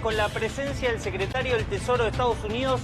con la presencia del secretario del Tesoro de Estados Unidos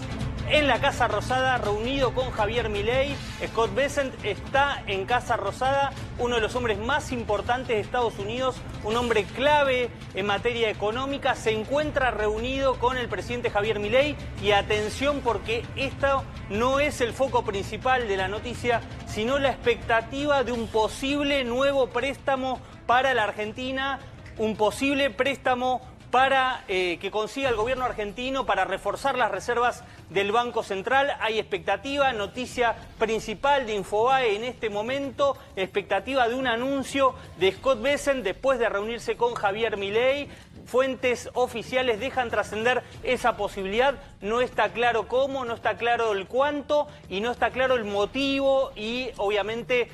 en la Casa Rosada, reunido con Javier Milei. Scott Bessent está en Casa Rosada, uno de los hombres más importantes de Estados Unidos, un hombre clave en materia económica, se encuentra reunido con el presidente Javier Milei. Y atención, porque esto no es el foco principal de la noticia, sino la expectativa de un posible nuevo préstamo para la Argentina, un posible préstamo para que consiga el gobierno argentino para reforzar las reservas del Banco Central. Hay expectativa, noticia principal de Infobae en este momento, expectativa de un anuncio de Scott Bessent después de reunirse con Javier Milei. Fuentes oficiales dejan trascender esa posibilidad. No está claro cómo, no está claro el cuánto y no está claro el motivo y obviamente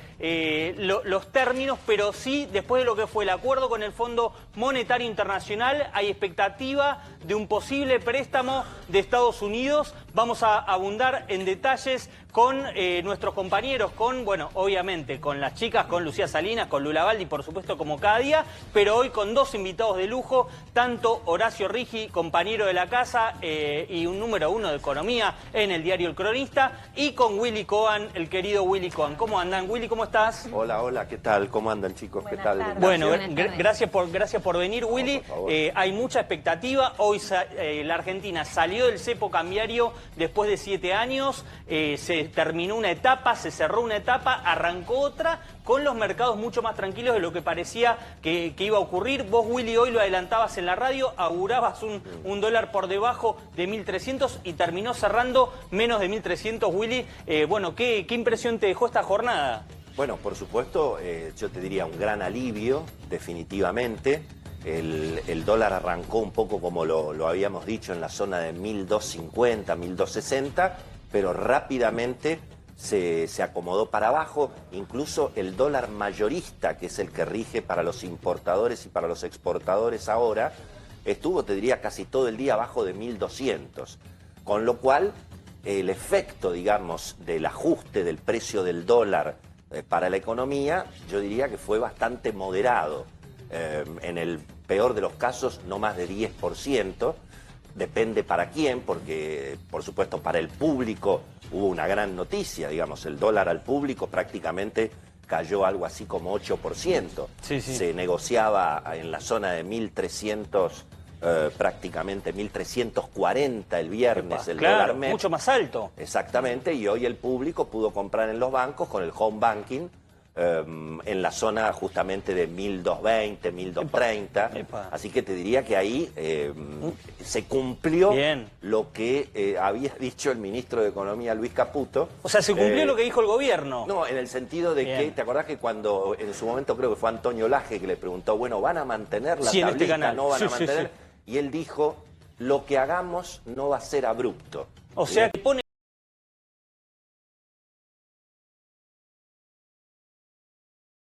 los términos, pero sí, después de lo que fue el acuerdo con el Fondo Monetario Internacional, hay expectativa de un posible préstamo de Estados Unidos. Vamos a abundar en detalles con nuestros compañeros, bueno, obviamente con las chicas, con Lucía Salinas, con Lula Baldi, por supuesto, como cada día, pero hoy con dos invitados de lujo, tanto Horacio Riggi, compañero de la casa y un número uno de economía en el diario El Cronista, y con Willy Cohen, el querido Willy Cohen. ¿Cómo andan? Willy, ¿cómo estás? Hola, hola, ¿qué tal? ¿Cómo andan, chicos? Buenas ¿Qué tal? tardes. Bueno, gracias por venir, Willy. Hay mucha expectativa. Hoy la Argentina salió del cepo cambiario después de 7 años. Se terminó una etapa, se cerró una etapa, arrancó otra, con los mercados mucho más tranquilos de lo que parecía que iba a ocurrir. Vos, Willy, hoy lo adelantabas en la radio, augurabas un dólar por debajo de 1.300 y terminó cerrando menos de 1.300, Willy. Bueno, ¿qué impresión te dejó esta jornada? Bueno, por supuesto, yo te diría un gran alivio, definitivamente. El dólar arrancó un poco como lo habíamos dicho en la zona de 1.250, 1.260, pero rápidamente se acomodó para abajo. Incluso el dólar mayorista, que es el que rige para los importadores y para los exportadores ahora, estuvo, te diría, casi todo el día abajo de 1.200. Con lo cual, el efecto, digamos, del ajuste del precio del dólar para la economía, yo diría que fue bastante moderado. En el peor de los casos, no más de 10%. Depende para quién, porque, por supuesto, para el público hubo una gran noticia, digamos, el dólar al público prácticamente cayó algo así como 8%. Sí, sí. Se negociaba en la zona de 1.300, prácticamente 1.340 el viernes, el dólar MEP. Mucho más alto. Exactamente, y hoy el público pudo comprar en los bancos con el home banking, en la zona justamente de 1.220, 1.230. Así que te diría que ahí se cumplió lo que había dicho el ministro de Economía, Luis Caputo. O sea, se cumplió lo que dijo el gobierno. No, en el sentido de que, ¿te acordás que cuando en su momento creo que fue Antonio Laje que le preguntó, bueno, ¿van a mantener la tablita? En este canal. ¿No van a mantener? Y él dijo, lo que hagamos no va a ser abrupto. O sea, que pone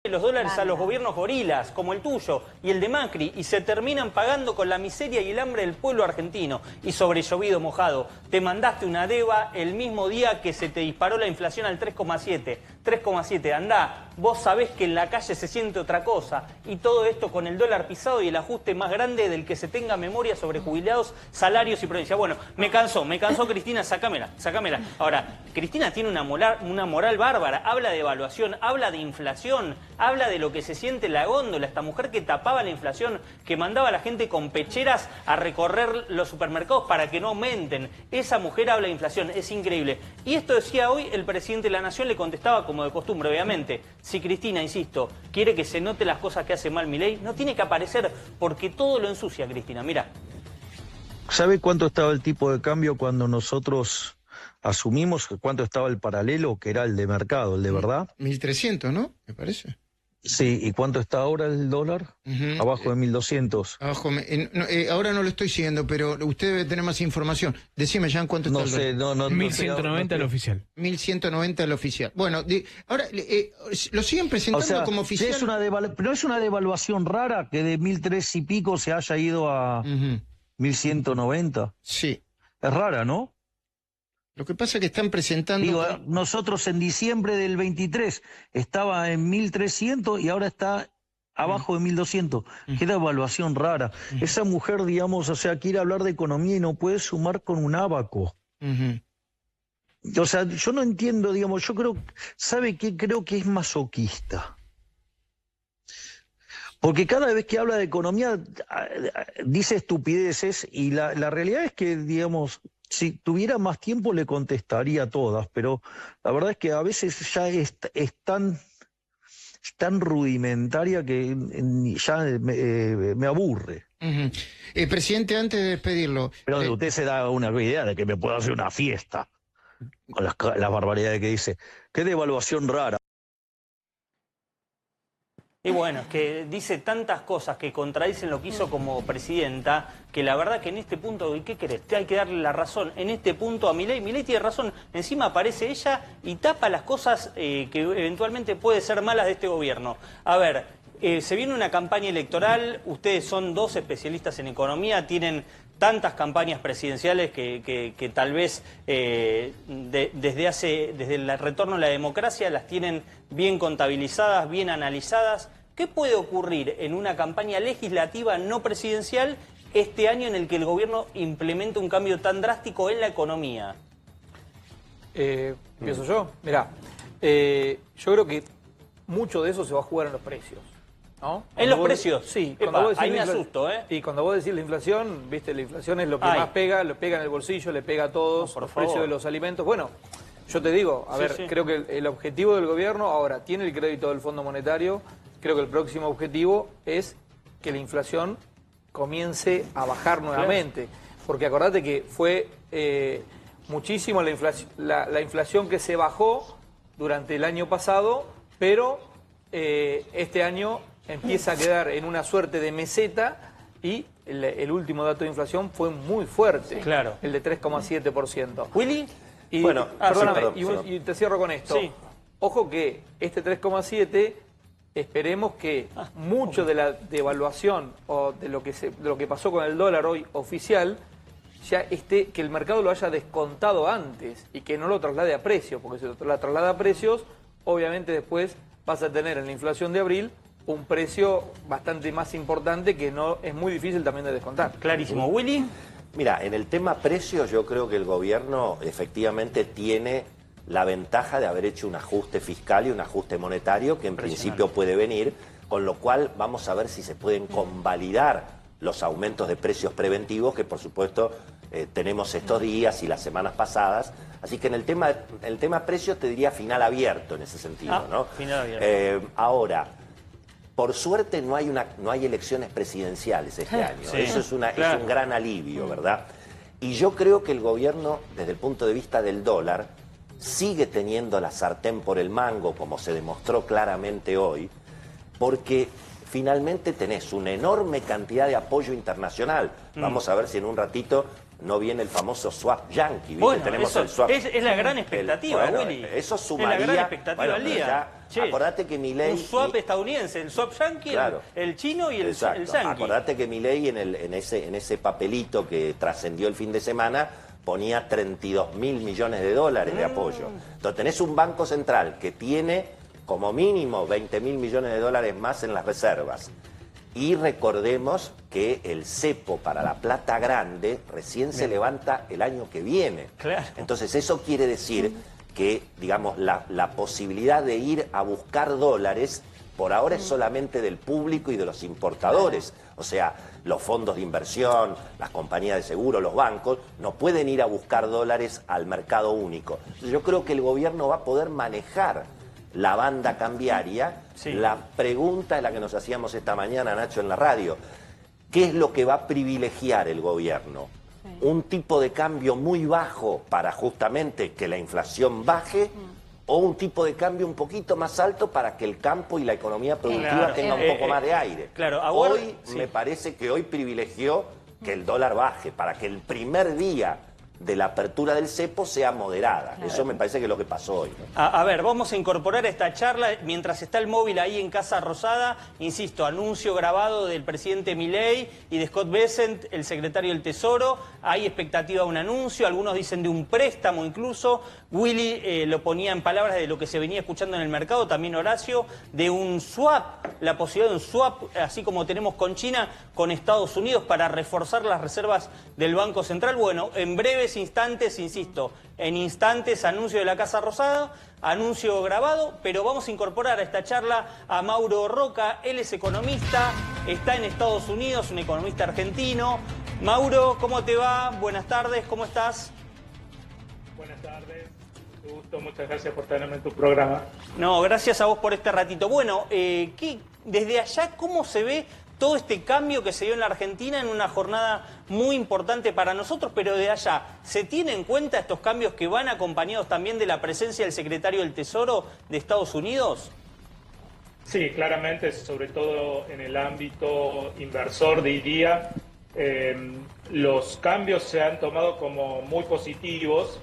los dólares a los gobiernos gorilas, como el tuyo y el de Macri, y se terminan pagando con la miseria y el hambre del pueblo argentino. Y sobre llovido mojado, te mandaste una deba el mismo día que se te disparó la inflación al 3,7. 3,7, andá, vos sabés que en la calle se siente otra cosa. Y todo esto con el dólar pisado y el ajuste más grande del que se tenga memoria sobre jubilados, salarios y provincia. Bueno, me cansó, Cristina, sacámela. Ahora, Cristina tiene una moral bárbara, habla de evaluación, habla de inflación, habla de lo que se siente en la góndola, esta mujer que tapaba la inflación, que mandaba a la gente con pecheras a recorrer los supermercados para que no aumenten. Esa mujer habla de inflación, es increíble. Y esto decía hoy el presidente de la Nación, le contestaba como de costumbre, obviamente. Si Cristina, insisto, quiere que se note las cosas que hace mal Milei, no tiene que aparecer, porque todo lo ensucia, Cristina, mirá. ¿Sabe cuánto estaba el tipo de cambio cuando nosotros asumimos cuánto estaba el paralelo, que era el de mercado, el de verdad? 1.300, ¿no? Me parece. Sí, ¿y cuánto está ahora el dólar? Abajo de 1.200. Abajo, ahora no lo estoy siguiendo, pero usted debe tener más información. Decime, Jan, ¿cuánto está el dólar? No, 1.190 al oficial. 1.190 al oficial. Bueno, ahora lo siguen presentando como oficial. Pero es una devaluación rara que de 1.003 y pico se haya ido a 1.190. Sí. Es rara, ¿no? Lo que pasa es que están presentando... Digo, nosotros en diciembre del 23 estaba en 1.300 y ahora está abajo de 1.200. Qué devaluación rara. Esa mujer, digamos, o sea, quiere hablar de economía y no puede sumar con un ábaco. O sea, yo no entiendo, digamos, yo creo, ¿sabe qué? Creo que es masoquista. Porque cada vez que habla de economía dice estupideces y la realidad es que, digamos, si tuviera más tiempo le contestaría a todas, pero la verdad es que a veces ya es tan rudimentaria que ya me aburre. Presidente, antes de despedirlo... Pero usted se da una idea de que me puedo hacer una fiesta con las barbaridades que dice. Qué devaluación rara. Y bueno, es que dice tantas cosas que contradicen lo que hizo como presidenta, que la verdad que en este punto, ¿y qué querés? Hay que darle la razón. En este punto a Milei tiene razón. Encima aparece ella y tapa las cosas que eventualmente pueden ser malas de este gobierno. A ver, se viene una campaña electoral, ustedes son dos especialistas en economía, tienen tantas campañas presidenciales que tal vez desde el retorno a la democracia las tienen bien contabilizadas, bien analizadas. ¿Qué puede ocurrir en una campaña legislativa no presidencial este año en el que el gobierno implementa un cambio tan drástico en la economía? Pienso yo. Mirá, yo creo que mucho de eso se va a jugar en los precios. ¿No? ¿En los precios? Sí. Ahí me asusto, ¿eh? Y cuando vos decís la inflación, viste, la inflación es lo que más pega, lo pega en el bolsillo, le pega a todos, los precios de los alimentos. Bueno, yo te digo, a ver, creo que el objetivo del gobierno ahora tiene el crédito del Fondo Monetario, creo que el próximo objetivo es que la inflación comience a bajar nuevamente. Porque acordate que fue muchísimo la inflación que se bajó durante el año pasado, pero este año empieza a quedar en una suerte de meseta y el último dato de inflación fue muy fuerte, claro, el de 3,7%. ¿Willy? Y, bueno, perdóname, y te cierro con esto. Sí. Ojo que este 3,7, esperemos que mucho de la devaluación o de lo que pasó con el dólar hoy oficial, ya que el mercado lo haya descontado antes y que no lo traslade a precios, porque si lo traslada a precios, obviamente después vas a tener en la inflación de abril un precio bastante más importante que no es muy difícil también de descontar. Clarísimo. ¿Willy? Mira, en el tema precios yo creo que el gobierno efectivamente tiene la ventaja de haber hecho un ajuste fiscal y un ajuste monetario que en principio puede venir, con lo cual vamos a ver si se pueden convalidar los aumentos de precios preventivos que por supuesto tenemos estos días y las semanas pasadas. Así que en el tema precios te diría final abierto en ese sentido, ¿no? Final abierto. Ahora, por suerte no hay elecciones presidenciales este año. Sí, eso es un gran alivio, ¿verdad? Y yo creo que el gobierno, desde el punto de vista del dólar, sigue teniendo la sartén por el mango, como se demostró claramente hoy, porque finalmente tenés una enorme cantidad de apoyo internacional. Vamos a ver si en un ratito no viene el famoso swap yankee. ¿Viste? Bueno, tenemos eso el swap. es la gran expectativa, Willy. Eso sumaría... Es la gran expectativa del día. Acordate que Milei... Un swap estadounidense, el swap yankee, claro, el chino y el yankee. Acordate que Milei en ese papelito que trascendió el fin de semana ponía 32.000 millones de dólares de apoyo. Entonces tenés un banco central que tiene como mínimo 20.000 millones de dólares más en las reservas. Y recordemos que el cepo para la plata grande recién se levanta el año que viene. Claro. Entonces eso quiere decir que, digamos, la posibilidad de ir a buscar dólares por ahora es solamente del público y de los importadores. O sea, los fondos de inversión, las compañías de seguro, los bancos, no pueden ir a buscar dólares al mercado único. Yo creo que el gobierno va a poder manejar la banda cambiaria. La pregunta es la que nos hacíamos esta mañana, Nacho, en la radio. ¿Qué es lo que va a privilegiar el gobierno? ¿Un tipo de cambio muy bajo para justamente que la inflación baje? ¿O un tipo de cambio un poquito más alto para que el campo y la economía productiva tengan un poco más de aire? Hoy me parece que hoy privilegió que el dólar baje, para que el primer día de la apertura del cepo sea moderada. Eso me parece que es lo que pasó hoy. A ver, vamos a incorporar a esta charla, mientras está el móvil ahí en Casa Rosada, insisto, anuncio grabado del presidente Milei y de Scott Bessent, el secretario del Tesoro. Hay expectativa de un anuncio, algunos dicen de un préstamo incluso. Willy lo ponía en palabras de lo que se venía escuchando en el mercado, también Horacio, de un swap, la posibilidad de un swap, así como tenemos con China, con Estados Unidos para reforzar las reservas del Banco Central. Bueno, en breves instantes, insisto, en instantes anuncio de la Casa Rosada, anuncio grabado, pero vamos a incorporar a esta charla a Mauro Roca. Él es economista, está en Estados Unidos, un economista argentino. Mauro, ¿cómo te va? Buenas tardes, ¿cómo estás? Buenas tardes, mucho gusto, muchas gracias por tenerme en tu programa. No, gracias a vos por este ratito. Bueno, desde allá, ¿cómo se ve todo este cambio que se dio en la Argentina en una jornada muy importante para nosotros? Pero de allá, ¿se tiene en cuenta estos cambios que van acompañados también de la presencia del secretario del Tesoro de Estados Unidos? Sí, claramente, sobre todo en el ámbito inversor, diría, los cambios se han tomado como muy positivos.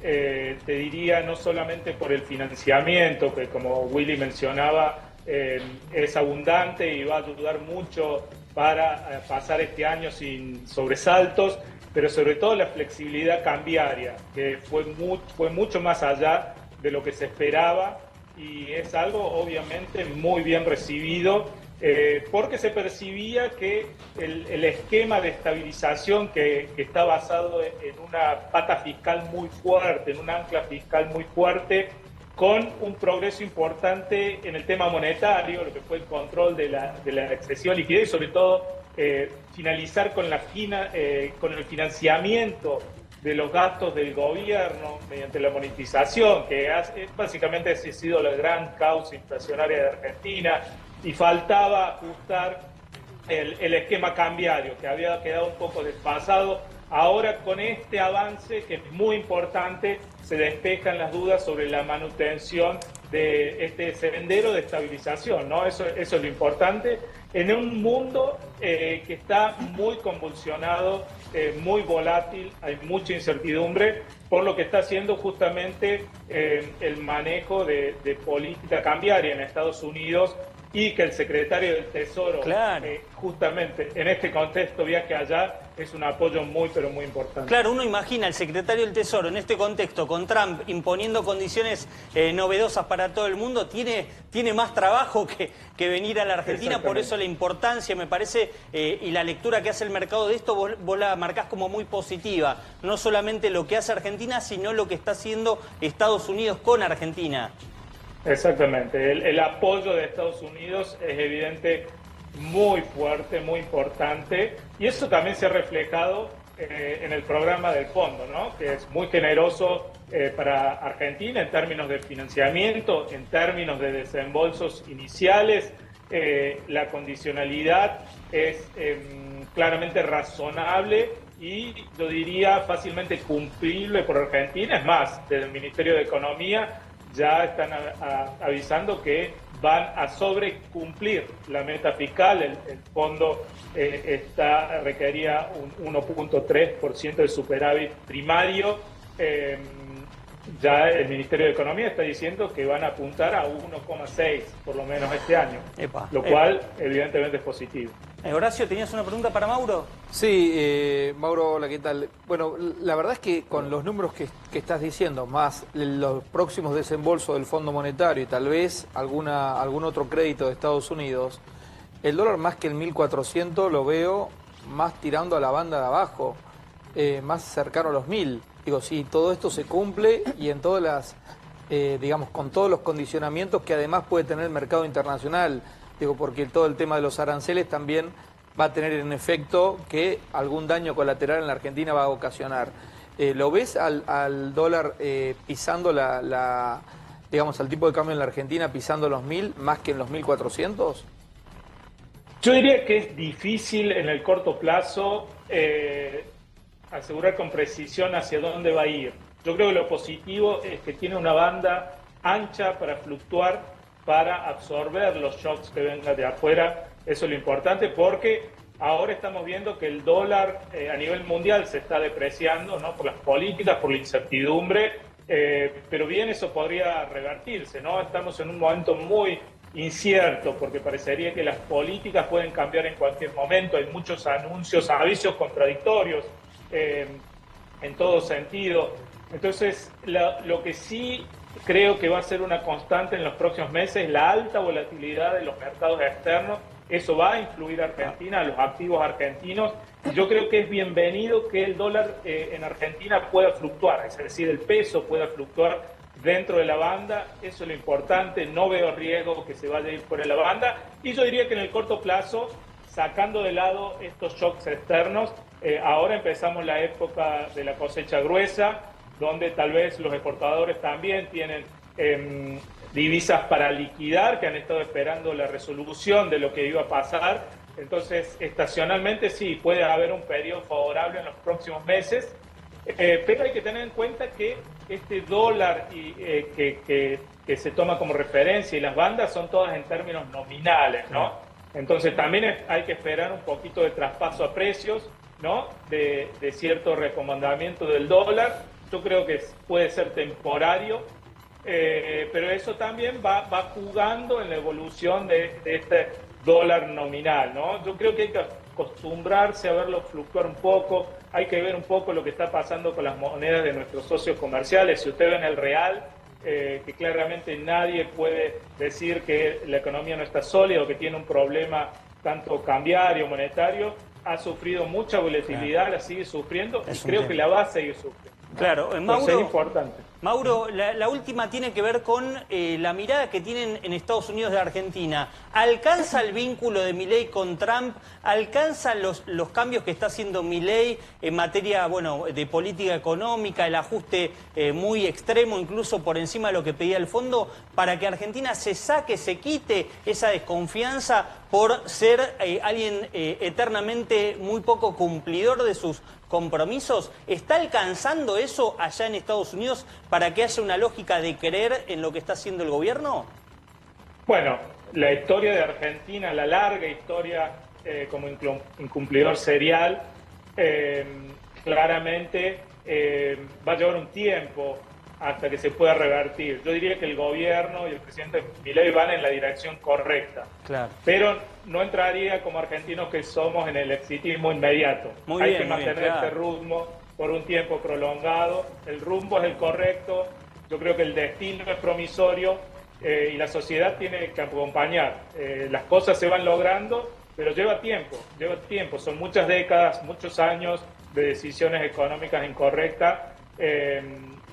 Te diría no solamente por el financiamiento, que como Willy mencionaba, es abundante y va a ayudar mucho para pasar este año sin sobresaltos, pero sobre todo la flexibilidad cambiaria, que fue mucho más allá de lo que se esperaba y es algo obviamente muy bien recibido, porque se percibía que el esquema de estabilización que está basado en una pata fiscal muy fuerte, en un ancla fiscal muy fuerte, con un progreso importante en el tema monetario, lo que fue el control de la excesiva liquidez y sobre todo finalizar con el financiamiento de los gastos del gobierno mediante la monetización, que básicamente ha sido la gran causa inflacionaria de Argentina, y faltaba ajustar el esquema cambiario, que había quedado un poco desfasado. Ahora con este avance, que es muy importante, se despejan las dudas sobre la manutención de este sendero de estabilización, ¿no? Eso es lo importante en un mundo que está muy convulsionado, muy volátil, hay mucha incertidumbre, por lo que está haciendo justamente el manejo de política cambiaria en Estados Unidos, y que el secretario del Tesoro, claro, justamente en este contexto viaje allá, es un apoyo muy, pero muy importante. Claro, uno imagina al secretario del Tesoro en este contexto, con Trump imponiendo condiciones novedosas para todo el mundo, tiene más trabajo que venir a la Argentina, por eso la importancia, me parece, y la lectura que hace el mercado de esto, vos la marcás como muy positiva. No solamente lo que hace Argentina, sino lo que está haciendo Estados Unidos con Argentina. Exactamente, el apoyo de Estados Unidos es evidente, muy fuerte, muy importante, y eso también se ha reflejado en el programa del fondo, ¿no? Que es muy generoso para Argentina en términos de financiamiento, en términos de desembolsos iniciales. La condicionalidad es claramente razonable y yo diría fácilmente cumplible por Argentina. Es más, desde el Ministerio de Economía ya están avisando que van a sobrecumplir la meta fiscal. El fondo requería un 1.3% de superávit primario. Ya el Ministerio de Economía está diciendo que van a apuntar a 1,6 por lo menos este año, lo cual evidentemente es positivo. Horacio, ¿tenías una pregunta para Mauro? Sí, Mauro, hola, ¿qué tal? Bueno, la verdad es que con los números que estás diciendo, más los próximos desembolsos del Fondo Monetario y tal vez algún otro crédito de Estados Unidos, el dólar más que el 1.400 lo veo más tirando a la banda de abajo, más cercano a los 1.000. Digo, si todo esto se cumple y en todas las, digamos, con todos los condicionamientos que además puede tener el mercado internacional, digo, porque todo el tema de los aranceles también va a tener en efecto que algún daño colateral en la Argentina va a ocasionar. ¿Lo ves al dólar pisando digamos, al tipo de cambio en la Argentina pisando los 1.000 más que en los 1.400? Yo diría que es difícil en el corto plazo asegurar con precisión hacia dónde va a ir. Yo creo que lo positivo es que tiene una banda ancha para fluctuar, para absorber los shocks que vengan de afuera. Eso es lo importante, porque ahora estamos viendo que el dólar a nivel mundial se está depreciando, ¿no? Por las políticas, por la incertidumbre, pero bien eso podría revertirse, ¿no? Estamos en un momento muy incierto porque parecería que las políticas pueden cambiar en cualquier momento, hay muchos anuncios, avisos contradictorios en todo sentido. Entonces, lo que sí creo que va a ser una constante en los próximos meses es la alta volatilidad de los mercados externos. Eso va a influir a Argentina, a los activos argentinos. Yo creo que es bienvenido que el dólar en Argentina pueda fluctuar, es decir, el peso pueda fluctuar dentro de la banda. Eso es lo importante, no veo riesgo que se vaya a ir fuera de la banda. Y yo diría que en el corto plazo, sacando de lado estos shocks externos, ahora empezamos la época de la cosecha gruesa, donde tal vez los exportadores también tienen divisas para liquidar, que han estado esperando la resolución de lo que iba a pasar. Entonces, estacionalmente sí, puede haber un periodo favorable en los próximos meses, pero hay que tener en cuenta que este dólar que se toma como referencia y las bandas son todas en términos nominales, ¿no? Entonces también hay que esperar un poquito de traspaso a precios, ¿no? De cierto recomendamiento del dólar. Yo creo que puede ser temporario, pero eso también va jugando en la evolución de este dólar nominal, ¿no? Yo creo que hay que acostumbrarse a verlo fluctuar un poco, hay que ver un poco lo que está pasando con las monedas de nuestros socios comerciales. Si usted ve en el real, que claramente nadie puede decir que la economía no está sólida o que tiene un problema tanto cambiario, monetario, ha sufrido mucha volatilidad, la sigue sufriendo y creo que la va a seguir sufriendo. Claro, Mauro, es importante. Mauro, la última tiene que ver con la mirada que tienen en Estados Unidos de Argentina. ¿Alcanza el vínculo de Milei con Trump? ¿Alcanzan los cambios que está haciendo Milei en materia, bueno, de política económica, el ajuste muy extremo, incluso por encima de lo que pedía el fondo, para que Argentina se quite esa desconfianza por ser alguien eternamente muy poco cumplidor de sus compromisos? ¿Está alcanzando eso allá en Estados Unidos para que haya una lógica de creer en lo que está haciendo el gobierno? Bueno, la historia de Argentina, la larga historia como incumplidor serial, claramente va a llevar un tiempo hasta que se pueda revertir. Yo diría que el gobierno y el presidente Milei van en la dirección correcta. Claro. Pero no entraría como argentinos que somos en el exitismo inmediato. Hay que mantener este rumbo por un tiempo prolongado. El rumbo es el correcto. Yo creo que el destino es promisorio y la sociedad tiene que acompañar. Las cosas se van logrando, pero lleva tiempo. Son muchas décadas, muchos años de decisiones económicas incorrectas.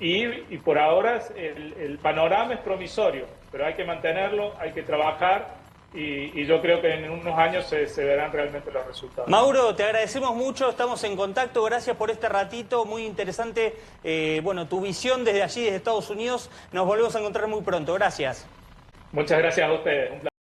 Y por ahora el panorama es promisorio, pero hay que mantenerlo, hay que trabajar y yo creo que en unos años se verán realmente los resultados. Mauro, te agradecemos mucho, estamos en contacto, gracias por este ratito, muy interesante, bueno, tu visión desde allí, desde Estados Unidos. Nos volvemos a encontrar muy pronto, gracias. Muchas gracias a ustedes. Un placer.